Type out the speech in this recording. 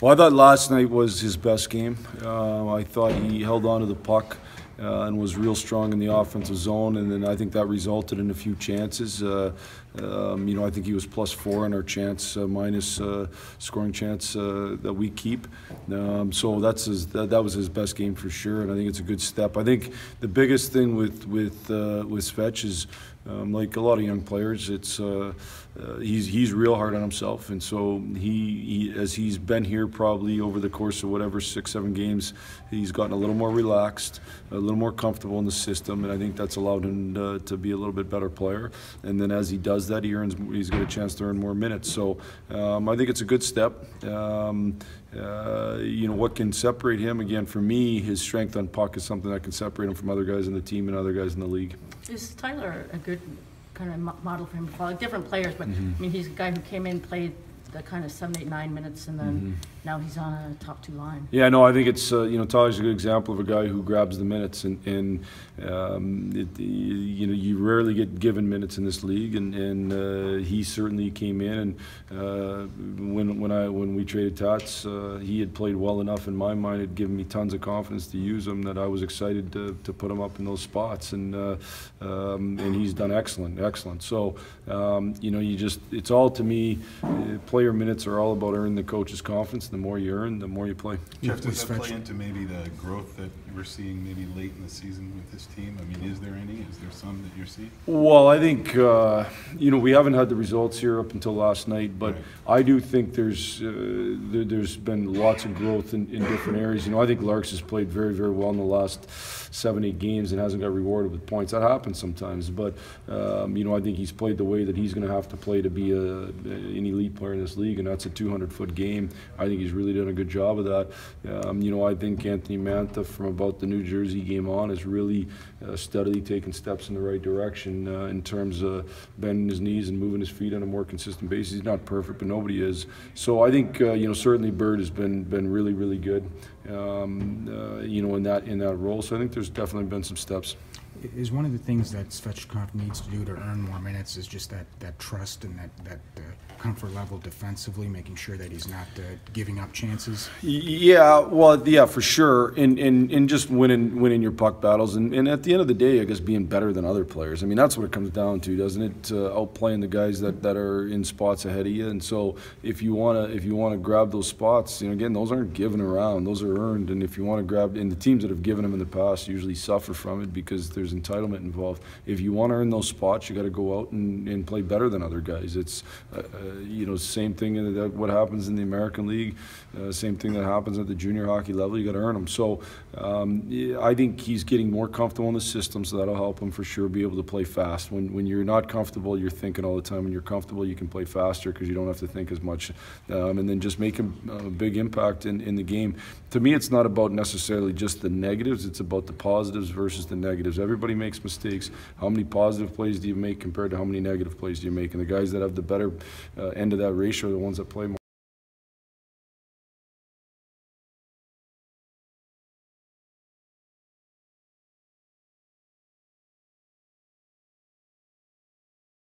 Well, I thought last night was his best game. I thought he held on to the puck and was real strong in the offensive zone, and then I think that resulted in a few chances. I think he was +4 in our chance minus scoring chance that we keep. So that was his best game for sure, and I think it's a good step. I think the biggest thing with Svech is, like a lot of young players, it's he's real hard on himself, and so he as he's been here probably over the course of whatever 6-7 games, he's gotten a little more relaxed, a little more comfortable in the system, and I think that's allowed him to be a little bit better player. And then as he does that, he's got a chance to earn more minutes. So I think it's a good step. What can separate him, again, for me, his strength on puck is something that can separate him from other guys in the team and other guys in the league. Is Tyler a good kind of model for him to follow? Like different players, but I mean, he's a guy who came in, played the kind of 7, 8, 9 minutes, and then now he's on a top 2 line. Yeah, no, I think it's Tyler's a good example of a guy who grabs the minutes, and you rarely get given minutes in this league, and he certainly came in, and when we traded Tats, he had played well enough in my mind. It given me tons of confidence to use him that I was excited to put him up in those spots, and he's done excellent. So it's all, to me, player minutes are all about earning the coach's confidence. The more you earn, the more you play. Jeff, does that play into maybe the growth that we're seeing maybe late in the season with this team? I mean, is there any? Is there some that you're seeing? Well, I think we haven't had the results here up until last night, but right. I do think there's been lots of growth in different areas. I think Larks has played very, very well in the last 7, 8 games and hasn't got rewarded with points. That happens sometimes, but I think he's played the way that he's going to have to play to be an elite player in this league, and that's a 200-foot game. I think he's really done a good job of that. I think Anthony Mantha, from about the New Jersey game on, has really steadily taken steps in the right direction in terms of bending his knees and moving his feet on a more consistent basis. He's not perfect, but nobody is. So I think certainly Bird has been really, really good in that role. So I think there's definitely been some steps. Is one of the things that Svechnikov needs to do to earn more minutes is just that trust and that comfort level defensively, making sure that he's not giving up chances? Yeah, well, yeah, for sure, and just winning your puck battles, and at the end of the day, I guess being better than other players. I mean, that's what it comes down to, doesn't it? Outplaying the guys that are in spots ahead of you, and so if you wanna grab those spots, again, those aren't given around; those are earned. And if you want to grab, and the teams that have given them in the past usually suffer from it because there's entitlement involved. If you want to earn those spots, you got to go out and play better than other guys. It's same thing in what happens in the American League, same thing that happens at the junior hockey level. You got to earn them. So I think he's getting more comfortable in the system, so that'll help him for sure be able to play fast. When you're not comfortable, you're thinking all the time. When you're comfortable, you can play faster because you don't have to think as much, and then just make a big impact in the game. To me, it's not about necessarily just the negatives. It's about the positives versus the negatives. Everybody makes mistakes. How many positive plays do you make compared to how many negative plays do you make? And the guys that have the better end of that ratio are the ones that play more.